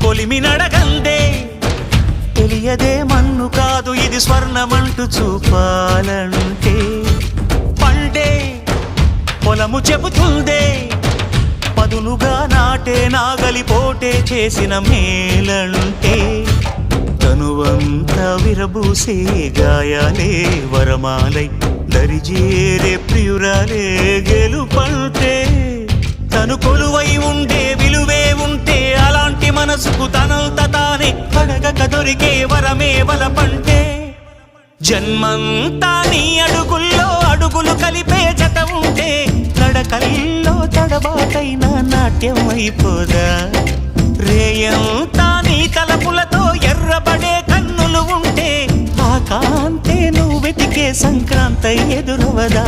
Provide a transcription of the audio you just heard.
కొలిమి నడగందే తెలియదే మన్ను కాదు ఇది స్వర్ణమంటూ చూపాలంటే పండే పొలము చెబుతుందే పదునుగా నాటే నాగలిపోటే చేసిన మేలంటే తనువంతా విరబూసే గాయాలే వరమాలై దరిజేరే ప్రియురాలే గెలుపంటే తను కొలువై ఉండే విలువే ఉంటే అలాంటి మనసుకు తనంత తానే అడగక దొరికే వరమే వలపంటే జన్మంతా నీ అడుగుల్లో అడుగులు కలిపే జత ఉంటే నడకల్లో తడబాటైన నాట్యం అయిపోదా రేయంతా నీ తలపులతో ఎర్రబడే కన్నులు ఉంటే ఆ కాంతే నువ్వు వెతికే సంక్రాంతి ఎదురవదా